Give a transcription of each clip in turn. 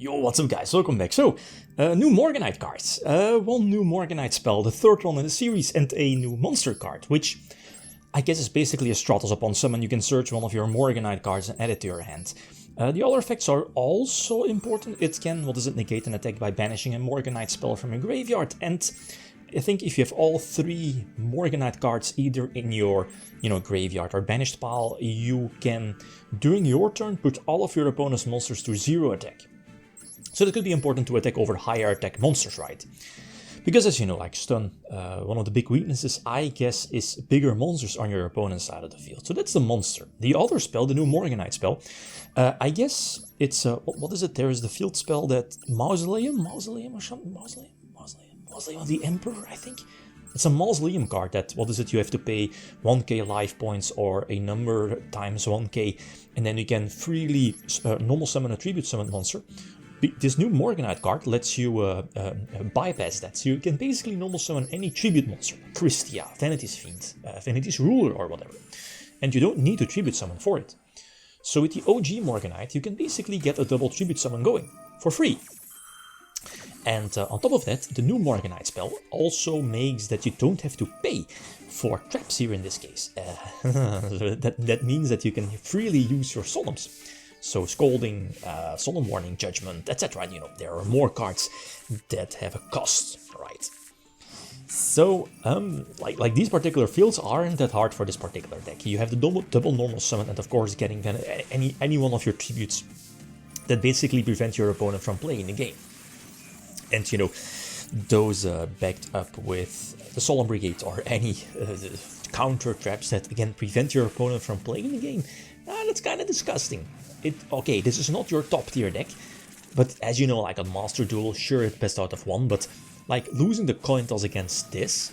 Yo, what's up guys, welcome back. So, new Morganite cards. One new Morganite spell, the third one in the series, and a new monster card, which I guess is basically a Stratos upon summon. You can search one of your Morganite cards and add it to your hand. The other effects are also important. It can, negate an attack by banishing a Morganite spell from your graveyard. And I think if you have all three Morganite cards either in your, graveyard or banished pile, you can, during your turn, put all of your opponent's monsters to 0 attack. So that could be important to attack over higher attack monsters, right? Because as you know, like stun, one of the big weaknesses, I guess, is bigger monsters on your opponent's side of the field. So that's the monster. The other spell, the new Morganite spell, I guess it's, what is it? There is the field spell that Mausoleum or something? Mausoleum of the Emperor, I think? It's a Mausoleum card that, you have to pay 1k life points or a number times 1k, and then you can freely normal summon a tribute summon monster. This new Morganite card lets you bypass that, so you can basically normal summon any tribute monster, Christia, Vanity's Fiend, Vanity's Ruler or whatever, and you don't need to tribute summon for it. So with the OG Morganite, you can basically get a double tribute summon going, for free. And on top of that, the new Morganite spell also makes that you don't have to pay for traps here in this case. That means that you can freely use your solemns. So Scolding, Solemn Warning, Judgment, etc. There are more cards that have a cost, right? So, like these particular fields aren't that hard for this particular deck. You have the double normal summon and of course getting any one of your tributes that basically prevent your opponent from playing the game. And those backed up with the Solemn Brigade or any counter traps that again prevent your opponent from playing the game, that's kind of disgusting. Okay, this is not your top tier deck, but as you know, like on Master Duel, sure, it's best out of one, but like losing the coin toss against this,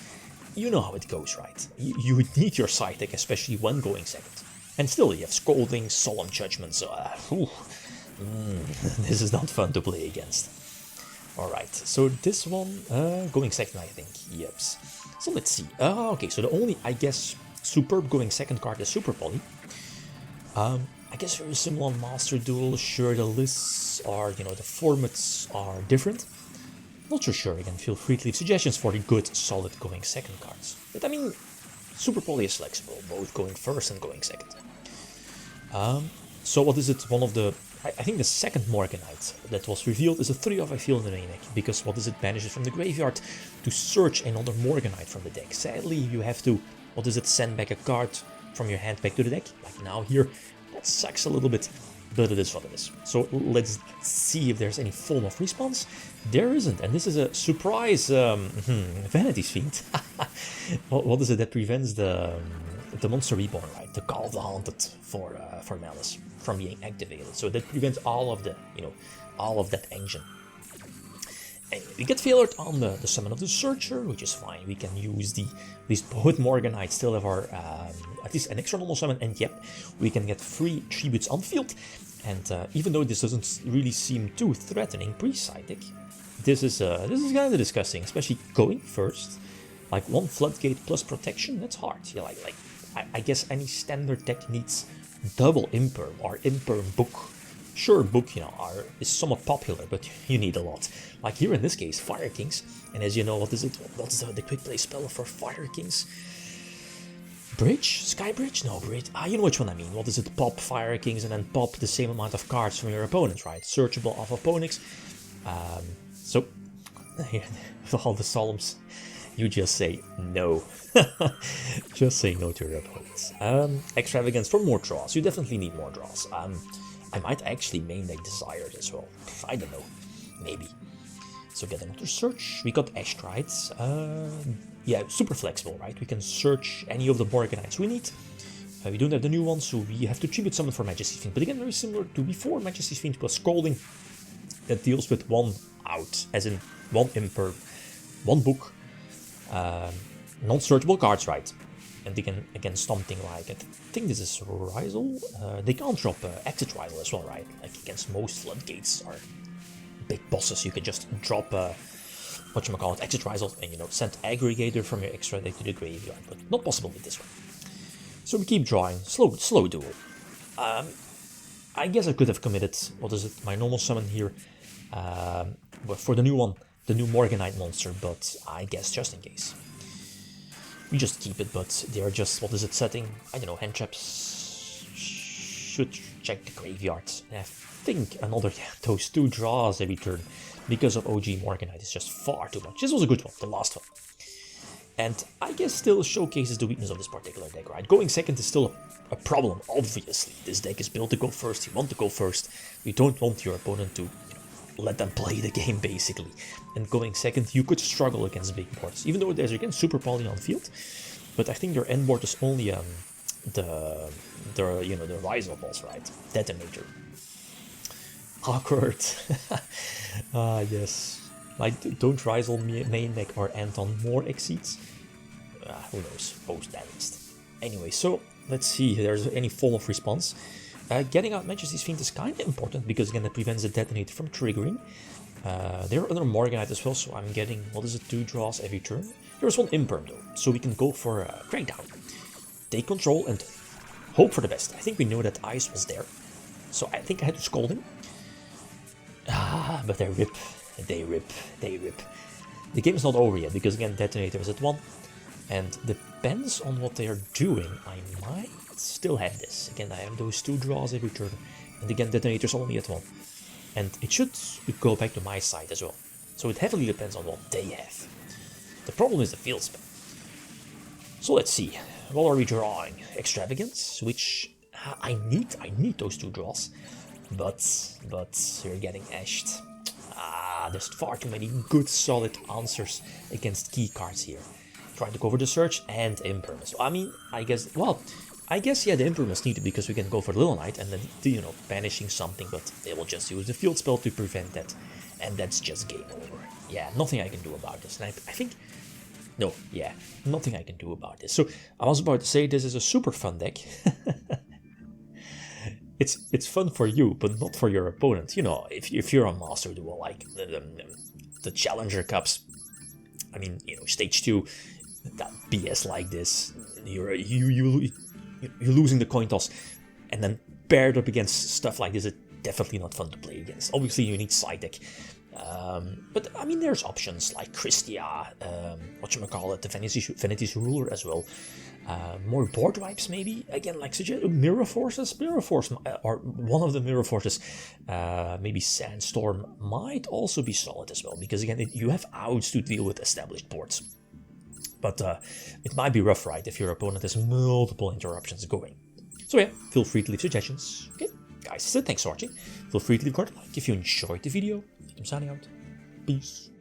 you know how it goes, right? You need your side deck, especially when going second. And still, you have Scolding, Solemn Judgment, so this is not fun to play against. Alright, so this one, going second, I think, yeps. So let's see. Okay, so the only, I guess, superb going second card is Super Poly. I guess very similar on Master Duel, sure the lists are, the formats are different. Not so sure, again, feel free to leave suggestions for the good, solid going second cards. But I mean, Super Poly is flexible, both going first and going second. So what is it, one of the, I think the second Morganite that was revealed is a 3 of I feel in the main deck, because banishes from the graveyard to search another Morganite from the deck. Sadly, you have to, send back a card from your hand back to the deck, like now here. That sucks a little bit, but it is what it is. So let's see if there's any form of response. There isn't, and this is a surprise Vanity's Fiend. What is it that prevents the Monster Reborn, right? The Call of the Haunted for Malice from being activated. So that prevents all of the, all of that engine. Anyway, we get failured on the Summon of the Searcher, which is fine. We can use these both Morganites still have our at least an extra normal summon, and yep, we can get free tributes on field. And even though this doesn't really seem too threatening pre-side deck, this is kind of disgusting, especially going first. Like one Floodgate plus protection, that's hard. Yeah, I guess any standard deck needs double Imperm or Imperm Book. Sure, Book, is somewhat popular, but you need a lot. Like here in this case, Fire Kings, and as you know, what's the quick play spell for Fire Kings? Bridge? Sky Bridge? No, Bridge. You know which one I mean. Pop Fire Kings and then pop the same amount of cards from your opponents, right? Searchable off opponents. So, with all the Solemns, you just say no. Just say no to your opponents. Extravagance for more draws. You definitely need more draws. I might actually main deck Desired as well. I don't know. Maybe. So get another search. We got Ashtrides. Yeah, super flexible, right? We can search any of the Morganites we need. We don't have the new one, so we have to tribute summon for Majesty's Fiend. But again, very similar to before, Majesty's Fiend plus Scolding. That deals with one out, as in one Imper, one book. Non-searchable cards, right? And they can, again, something like, I think this is Rizel. They can't drop Exit Rizel as well, right? Like against most Floodgates or big bosses, you can just drop Exit Rizel and, send Aggregator from your extra deck to the graveyard, but not possible with this one. So we keep drawing, slow duel. I guess I could have committed, my normal summon here, but for the new one, the new Morganite monster, but I guess just in case. We just keep it, but they are just, what is it setting? I don't know, hand traps. Should check the graveyard. I think another, those 2 draws every turn because of OG Morganite is just far too much. This was a good one, the last one. And I guess still showcases the weakness of this particular deck, right? Going second is still a problem, obviously. This deck is built to go first, you want to go first. You don't want your opponent to let them play the game, basically. And going second, you could struggle against big boards, even though there's again super poly on field. But I think your end board is only the Rizal balls, right? Detonator. Awkward. Ah, yes. Like, don't Rizal main deck or Anton more exceeds? Who knows? Post that list. Anyway, so let's see if there's any fall of response. Getting out Majesty's Fiend is kind of important because again it prevents the detonator from triggering. There are other Morganite as well, so I'm getting, what is it, 2 draws every turn. There's 1 imperm though, so we can go for a crackdown. Take control and hope for the best. I think we know that Ice was there, so I think I had to scold him. But they rip. The game is not over yet because again detonator is at 1. And depends on what they are doing, I might still have this. Again, I have those 2 draws every turn. And again, detonator's only at 1. And it should go back to my side as well. So it heavily depends on what they have. The problem is the field spell. So let's see. What are we drawing? Extravagance, which I need those 2 draws. But you're getting ashed. There's far too many good solid answers against key cards here. Trying to cover the search and imperm. So I mean, I guess yeah, the imperm is needed because we can go for Little Knight and then, you know, banishing something, but they will just use the field spell to prevent that, and that's just game over. Yeah, nothing I can do about this. And I think, no, yeah, nothing I can do about this. So I was about to say this is a super fun deck. It's fun for you, but not for your opponent. You know, if you're a Master Duel, like the Challenger Cups, I mean, you know, stage 2, that BS like this, you're losing the coin toss, and then paired up against stuff like this, it's definitely not fun to play against. Obviously, you need side deck. But I mean, there's options like Christia, whatchamacallit, the Vanity's Ruler as well. More board wipes, maybe. Again, like suggest Mirror Forces. Mirror Force, or one of the Mirror Forces, maybe Sandstorm might also be solid as well. Because again, you have outs to deal with established boards. But it might be rough, right, if your opponent has multiple interruptions going. So yeah, feel free to leave suggestions. Okay, guys, thanks for watching. Feel free to leave a like if you enjoyed the video. I'm signing out. Peace.